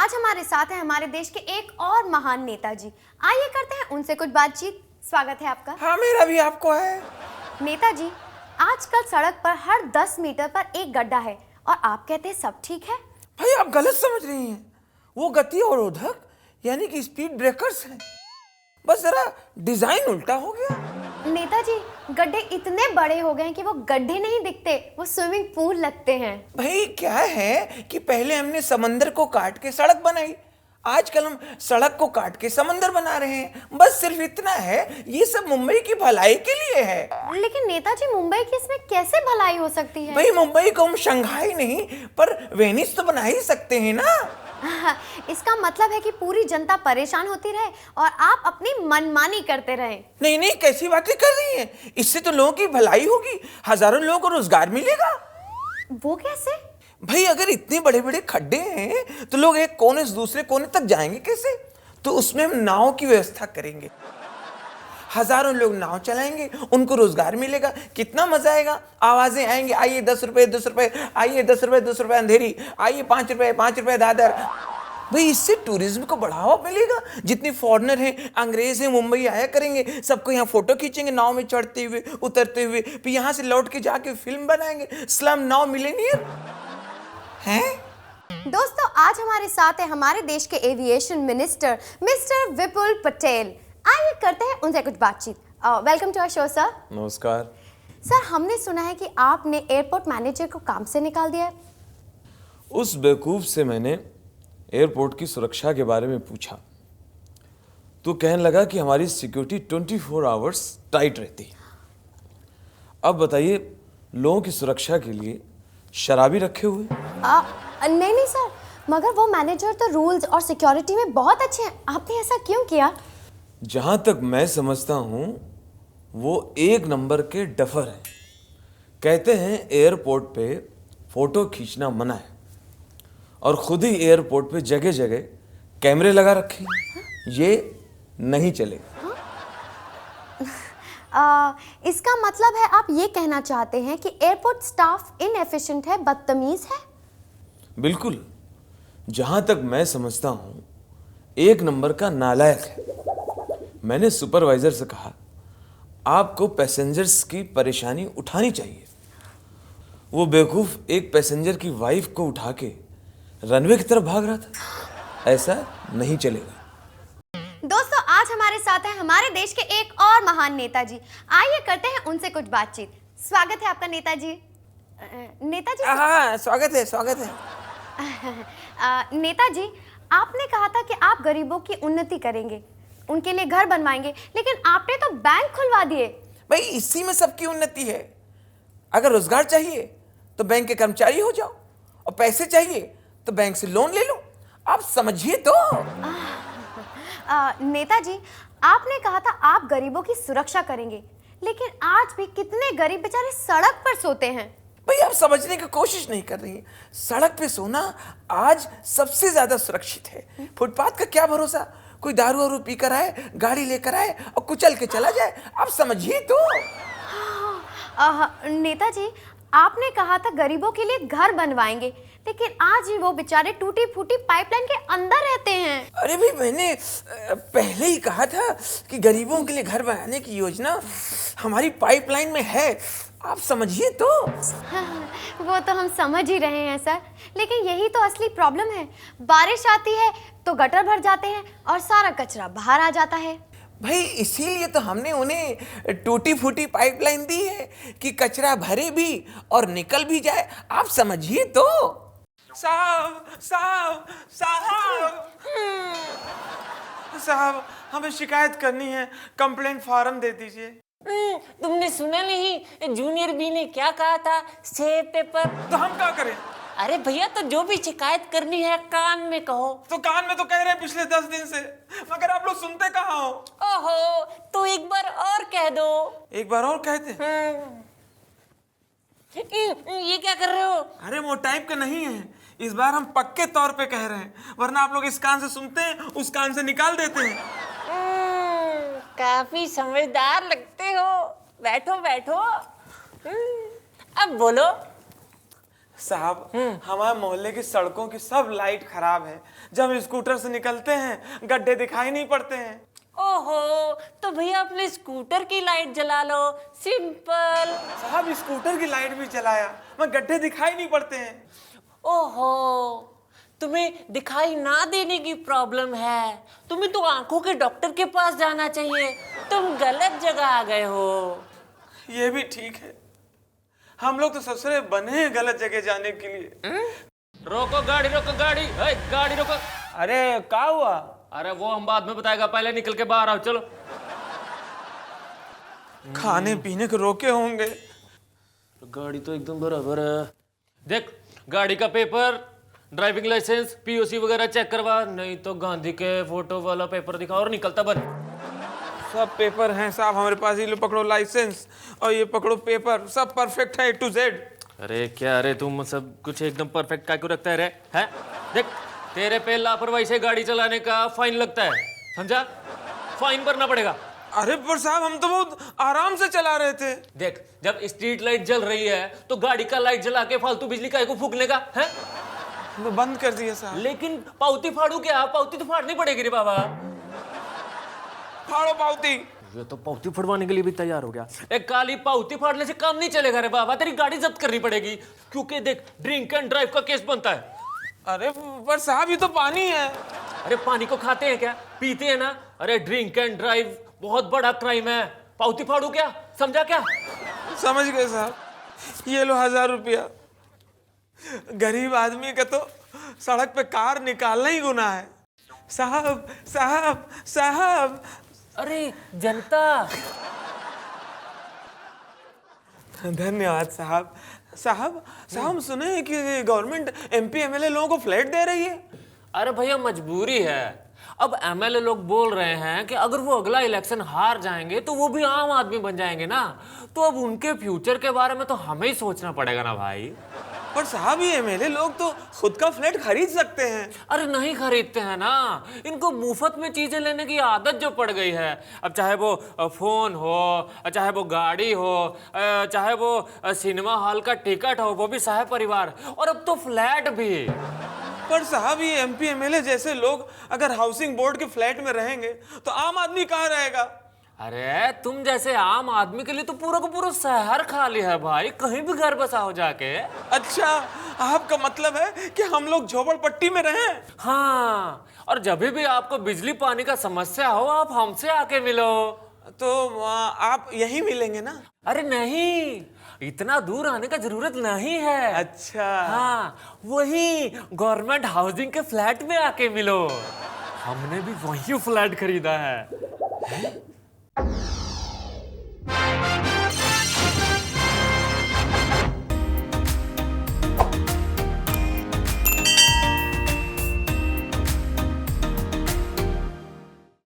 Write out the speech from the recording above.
आज हमारे साथ है हमारे देश के एक और महान नेताजी। आइए करते हैं उनसे कुछ बातचीत। स्वागत है आपका। हाँ, मेरा भी आपको है। नेताजी, आजकल सड़क पर हर 10 मीटर पर एक गड्ढा है और आप कहते हैं सब ठीक है। भाई आप गलत समझ रही हैं। वो गति अवरोधक यानी कि स्पीड ब्रेकर्स हैं। बस जरा डिजाइन उल्टा हो गया। नेताजी, गड्ढे इतने बड़े हो गए कि वो गड्ढे नहीं दिखते, वो स्विमिंग पूल लगते हैं। भाई क्या है कि पहले हमने समंदर को काट के सड़क बनाई, आजकल हम सड़क को काट के समंदर बना रहे हैं। बस सिर्फ इतना है, ये सब मुंबई की भलाई के लिए है। लेकिन नेताजी, मुंबई की इसमें कैसे भलाई हो सकती है? भाई मुंबई को हम शंघाई नहीं पर वेनिस तो बना ही सकते हैं ना। इसका मतलब है कि पूरी जनता परेशान होती रहे और आप अपनी मनमानी करते रहे। नहीं नहीं, कैसी बातें कर रही हैं। इससे तो लोगों की भलाई होगी, हजारों लोगों को रोजगार मिलेगा। वो कैसे? भाई अगर इतने बड़े बड़े खड्डे हैं तो लोग एक कोने से दूसरे कोने तक जाएंगे कैसे? तो उसमें हम नाव की व्यवस्था करेंगे, हजारों लोग नाव चलाएंगे, उनको रोजगार मिलेगा। कितना मजा आएगा। आवाजें आएंगे, आइए 10 रुपए 10 रुपए, आइए 10 रुपए 10 रुपए अंधेरी, आइए 5 रुपए 5 रुपए दादर। भाई इससे टूरिज्म को बढ़ावा मिलेगा। जितने फॉरेनर हैं, अंग्रेज हैं, मुंबई आया करेंगे, सबको यहाँ फोटो खींचेंगे नाव में चढ़ते हुए उतरते हुए, फिर यहाँ से लौट के जाके फिल्म बनाएंगे। स्लम नाउ मिलेनियर हैं। दोस्तों, आज हमारे साथ है हमारे देश के aviation minister mister Vipul Patel. आइए करते हैं उनसे कुछ बातचीत। Welcome to our show sir. नमस्कार सर, हमने सुना है कि आपने एयरपोर्ट मैनेजर को काम से निकाल दिया है। उस बेवकूफ से मैंने एयरपोर्ट की सुरक्षा के बारे में पूछा तो कहने लगा कि हमारी सिक्योरिटी 24 आवर्स टाइट रहती है। अब बताइए, लोगों की सुरक्षा के लिए शराबी रखे हुए? नहीं नहीं सर, मगर वो मैनेजर तो रूल्स और सिक्योरिटी में बहुत अच्छे हैं। आपने ऐसा क्यों किया? जहां तक मैं समझता हूं वो एक नंबर के डफर हैं। कहते हैं एयरपोर्ट पे फोटो खींचना मना है और खुद ही एयरपोर्ट पे जगह जगह कैमरे लगा रखे हैं। ये नहीं चलेगा। इसका मतलब है आप ये कहना चाहते हैं कि एयरपोर्ट स्टाफ इनएफिशिएंट है, बदतमीज है? बिल्कुल। जहां तक मैं समझता हूं एक नंबर का नालायक है। मैंने सुपरवाइजर से कहा आपको पैसेंजर्स की परेशानी उठानी चाहिए। वो बेवकूफ एक पैसेंजर की वाइफ को उठा के रनवे की तरफ भाग रहा था। ऐसा नहीं चलेगा। दोस्तों, आज हमारे साथ हैं हमारे देश के एक और महान नेताजी। आइए करते हैं उनसे कुछ बातचीत। स्वागत है आपका नेताजी। नेताजी हाँ, स्वागत है स्वागत है। नेताजी, आपने कहा था कि आप गरीबों की उन्नति करेंगे, उनके लिए घर बनवाएंगे, लेकिन आपने तो बैंक खुलवा दिए। भाई इसी में सबकी उन्नति है। अगर रोजगार चाहिए तो बैंक के कर्मचारी हो जाओ, और पैसे चाहिए तो बैंक से लोन ले लो। आप समझिए तो। नेताजी, आपने कहा था आप गरीबों की सुरक्षा करेंगे, लेकिन आज भी कितने गरीब बेचारे सड़क पर सोते हैं। भाई आप समझने की कोशिश नहीं कर रही हैं। सड़क पे सोना आज सबसे ज्यादा सुरक्षित है। फुटपाथ का क्या भरोसा, कोई दारू वारू पी कर आए, गाड़ी लेकर आए और कुचल के चला जाए। आप समझिए तो। नेताजी, आपने कहा था गरीबों के लिए घर बनवाएंगे, लेकिन आज ही वो बेचारे टूटी फूटी पाइपलाइन के अंदर रहते हैं। अरे भाई, मैंने पहले ही कहा था कि गरीबों के लिए घर बनाने की योजना हमारी पाइपलाइन में है। आप समझिए तो। वो तो हम समझ ही रहे हैं सर, लेकिन यही तो असली प्रॉब्लम है। बारिश आती है तो गटर भर जाते हैं और सारा कचरा बाहर आ जाता है। भाई इसीलिए तो हमने उन्हें टूटी फूटी पाइपलाइन दी है कि कचरा भरे भी और निकल भी जाए। आप समझिए तो। साहब साहब साहब साहब, हमें शिकायत करनी है, कंप्लेंट फॉर्म दे दीजिए। तुमने सुना नहीं जूनियर बी ने क्या कहा था? Save paper. तो हम क्या करें? अरे भैया, तो जो भी शिकायत करनी है कान में कहो। तो कान में तो कह रहे हैं पिछले 10 दिन से, मगर आप लोग सुनते कहाँ हो? ओहो, तो एक बार और कह दो। एक बार और कहते हैं। ये क्या कर रहे हो? अरे वो टाइप का नहीं है, इस बार हम पक्के तौर पे कह रहे हैं, वरना आप लोग इस कान से सुनते हैं, उस कान से निकाल देते हैं। काफी समझदार लगते हो। बैठो बैठो। अब बोलो। साहब हमारे मोहल्ले की सड़कों की सब लाइट खराब है। जब हम स्कूटर से निकलते हैं गड्ढे दिखाई नहीं पड़ते हैं। ओहो, तो भैया अपने स्कूटर की लाइट जला लो, सिंपल। साहब स्कूटर की लाइट भी चलाया मगर गड्ढे दिखाई नहीं पड़ते हैं। ओहो, तुम्हें दिखाई ना देने की प्रॉब्लम है, तुम्हें तो आंखों के डॉक्टर के पास जाना चाहिए। तुम गलत जगह आ गए हो। ये भी ठीक है, हम लोग तो ससुरे बने हैं गलत जगह जाने के लिए। रोको गाड़ी, रोको गाड़ी, गाड़ी रोको। अरे क्या हुआ? अरे वो हम बाद में बताएगा, पहले निकल के बाहर आओ, चलो। खाने पीने को रोके होंगे। गाड़ी तो एकदम बराबर है। देख गाड़ी का पेपर, ड्राइविंग लाइसेंस, पीओसी वगैरह चेक करवा, नहीं तो गांधी के फोटो वाला पेपर दिखा और निकलता बन। सब पेपर हैं साहब हमारे पास। ये लो पकड़ो लाइसेंस और ये पकड़ो पेपर, सब परफेक्ट है A to Z। अरे क्या रे तुम सब कुछ एकदम परफेक्ट काय को रखता है रे? हैं? देख तेरे पे लापरवाही से गाड़ी चलाने का फाइन लगता है, समझा? फाइन भरना पड़ेगा। अरे पर साहब हम तो बहुत आराम से चला रहे थे। देख जब स्ट्रीट लाइट जल रही है तो गाड़ी का लाइट जला के फालतू बिजली काय को फूकने का है? तो बंद कर दिया साहब। लेकिन पाउती फाड़ू क्या? पाउती तो फाड़नी पड़ेगी रे बाबा। फाड़ो पाउती। ये तो पाउती फड़वाने के लिए भी तैयार हो गया। एक काली पाउती फाड़ने से काम नहीं चलेगा रे बाबा, तेरी गाड़ी जब्त करनी पड़ेगी, क्योंकि देख ड्रिंक एंड ड्राइव का केस बनता है। अरे पर साहब ये तो पानी है। अरे पानी को खाते हैं क्या? पीते हैं ना। अरे ड्रिंक एंड ड्राइव बहुत बड़ा क्राइम है। पाउती फाड़ू क्या? समझा क्या? समझ गए साहब। ये लो 1000 रुपया। गरीब आदमी का तो सड़क पे कार निकालना ही गुनाह है। साहब साहब साहब। अरे जनता। धन्यवाद साहब। साहब साहब हम सुने हैं कि गवर्नमेंट MP MLA लोगों को फ्लैट दे रही है। अरे भैया मजबूरी है। अब MLA लोग बोल रहे हैं कि अगर वो अगला इलेक्शन हार जाएंगे तो वो भी आम आदमी बन जाएंगे ना, तो अब उनके फ्यूचर के बारे में तो हमें ही सोचना पड़ेगा ना भाई। पर साहब ये MLA लोग तो खुद का फ्लैट खरीद सकते हैं। अरे नहीं खरीदते हैं ना, इनको मुफ्त में चीजें लेने की आदत जो पड़ गई है। अब चाहे वो फोन हो, चाहे वो गाड़ी हो, चाहे वो सिनेमा हॉल का टिकट हो, वो भी सह परिवार, और अब तो फ्लैट भी। पर साहब ये MP MLA जैसे लोग अगर हाउसिंग बोर्ड के फ्लैट में रहेंगे तो आम आदमी कहाँ रहेगा? अरे तुम जैसे आम आदमी के लिए तो पूरा का पूरा शहर खाली है भाई, कहीं भी घर बसा हो जाके। अच्छा आपका मतलब है कि हम लोग झोपड़पट्टी में रहें? हाँ, और जब भी आपको बिजली पानी का समस्या हो आप हमसे आके मिलो। तो आप यहीं मिलेंगे ना? अरे नहीं, इतना दूर आने का जरूरत नहीं है। अच्छा हाँ, वही गवर्नमेंट हाउसिंग के फ्लैट में आके मिलो। हमने भी वही फ्लैट खरीदा है।